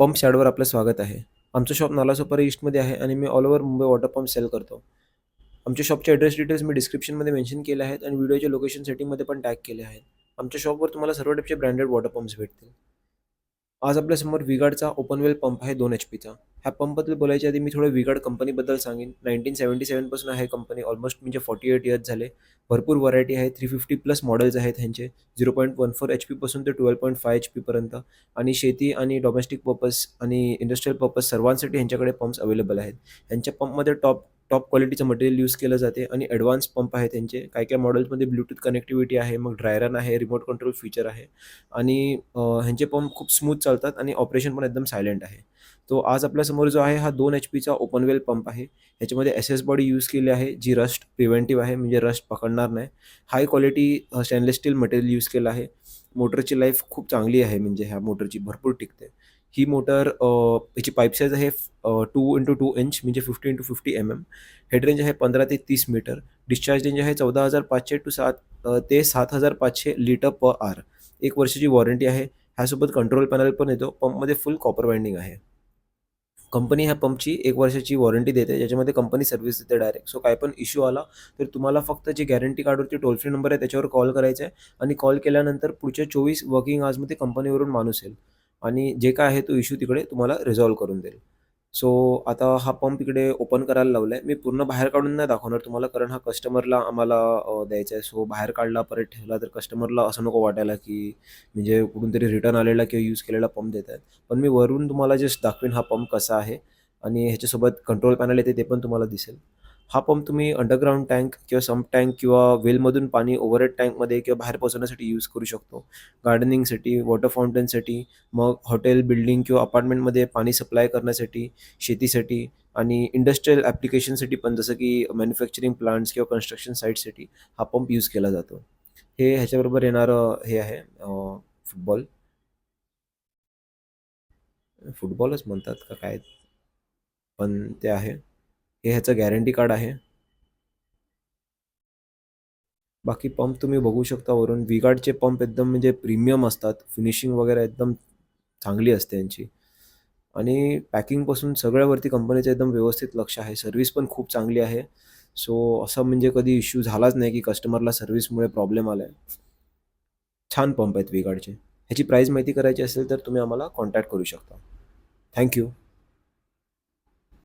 Pump यार्डवर आपलं स्वागत आहे. आमचं शॉप नालासोपारा ईस्टमध्ये आहे आणि मी all over Mumbai water pump sell करतो. आमच्या शॉपचे ॲड्रेस डिटेल्स मी डिस्क्रिप्शनमध्ये मेन्शन केले आहेत आणि व्हिडिओच्या लोकेशन सेटिंगमध्ये पण टॅग केले आहेत. आमच्या शॉपवर तुम्हाला सर्व टाईपचे ब्रँडेड वॉटर पंप्स भेटतील. आज आपल्यासमोर विगार्डचा ओपन वेल पंप आहे 2 एचपीचा. ह्या पंपबद्दल बोलायच्या आधी मी थोडं विगार्ड कंपनीबद्दल सांगेन. 1977 पासून आहे कंपनी, ऑलमोस्ट म्हणजे 48 इयर्स झाले. भरपूर व्हरायटी आहे. 350 प्लस मॉडेल्स आहेत ह्यांचे. 0.14 एचपीपासून ते 12.5 एचपीपर्यंत आणि शेती आणि डोमेस्टिक पर्पज आणि इंडस्ट्रियल पर्पज सर्वांसाठी ह्यांच्याकडे पंप्स अवेलेबल आहेत. ह्यांच्या पंपमध्ये टॉप टॉप क्वालिटीचं मटेरियल यूज केलं जाते आणि ॲडव्हान्स पंप आहेत त्यांचे. काही-काही मॉडेल्समध्ये ब्लूटूथ कनेक्टिव्हिटी आहे, मग ड्राय रन आहे, रिमोट कंट्रोल फीचर आहे आणि ह्यांचे पंप खूप स्मूथ चालतात आणि ऑपरेशन पण एकदम सायलेंट आहे. तो आज आपल्यासमोर जो आहे हा 2 एचपीचा ओपन वेल पंप आहे. ह्याच्यामध्ये एस-एस बॉडी यूज केली आहे, जी रस्ट प्रिव्हेंटिव्ह आहे, म्हणजे रस्ट पकडणार नाही. High quality stainless steel material use केलं आहे. मोटरची लाईफ खूप चांगली आहे, म्हणजे ह्या मोटरची भरपूर टिकते. ही मोटर याची पाईप साईज आहे 2x2 इंच म्हणजे 50x50 हेड रेंज आहे 15 ते 30 मीटर. डिस्चार्ज रेंज आहे 14,500 ते 7,500 लिटर पर आवर. 1 वर्षाची वॉरंटी आहे. ह्यासोबत कंट्रोल पॅनल पण येतो. पंपमध्ये फुल कॉपर वाइंडिंग आहे. कंपनी ह्या पंपची 1 वर्षाची वॉरंटी देते, ज्याच्यामध्ये कंपनी सर्व्हिस देते डायरेक्ट. सो काय पण इश्यू आला, तर तुम्हाला फक्त जे गॅरंटी कार्डवरती टोल फ्री नंबर आहे त्याच्यावर कॉल करायचा आहे आणि कॉल केल्यानंतर पुढच्या 24 वर्किंग आवर्समध्ये कंपनीवरून माणूस येईल आणि जे काय आहे तो इश्यू तिकडे तुम्हाला रिझॉल्व्ह करून देईल. सो आता हा पंप इकडे ओपन करायला लावला आहे. मी पूर्ण बाहेर काढून नाही दाखवणार तुम्हाला, कारण हा कस्टमरला आम्हाला द्यायचा आहे. सो बाहेर काढला, परत ठेवला तर कस्टमरला असं नको वाटायला, की म्हणजे कुठून तरी रिटर्न आलेला किंवा यूज केलेला पंप देत आहेत. पण मी वरून तुम्हाला जस्ट दाखवीन हा पंप कसा आहे आणि ह्याच्यासोबत कंट्रोल पॅनल येते ते पण तुम्हाला दिसेल. हा पंप तुम्ही अंडरग्राउंड टँक किंवा सम्प टँक किंवा वेलमधून पाणी ओव्हरहेड टँकमध्ये किंवा बाहेर पोहोचवण्यासाठी यूज करू शकतो. गार्डनिंगसाठी, वॉटर फाउंटनसाठी, मग हॉटेल, बिल्डिंग किंवा अपार्टमेंटमध्ये पाणी सप्लाय करण्यासाठी, शेतीसाठी आणि इंडस्ट्रियल ॲप्लिकेशनसाठी पण, जसं की मॅन्युफॅक्चरिंग प्लांट्स किंवा कन्स्ट्रक्शन साईटसाठी हा पंप यूज केला जातो. हे ह्याच्याबरोबर येणारं हे आहे फुटबॉल. फुटबॉलच म्हणतात का काय? पण ते आहे. हे ह्याचं गॅरंटी कार्ड आहे. बाकी पंप तुम्ही बघू शकता वरून. V-Guardचे पंप एकदम म्हणजे प्रीमियम असतात. फिनिशिंग वगैरे एकदम चांगली असते यांची आणि पॅकिंगपासून सगळ्यावरती कंपनीचं एकदम व्यवस्थित लक्ष आहे. सर्व्हिस पण खूप चांगली आहे. सो असं म्हणजे कधी इश्यू झालाच नाही, की कस्टमरला सर्व्हिसमुळे प्रॉब्लेम आला आहे. छान पंप आहेत V-Guardचे. ह्याची प्राईस माहिती करायची असेल तर तुम्ही आम्हाला कॉन्टॅक्ट करू शकता. Thank you.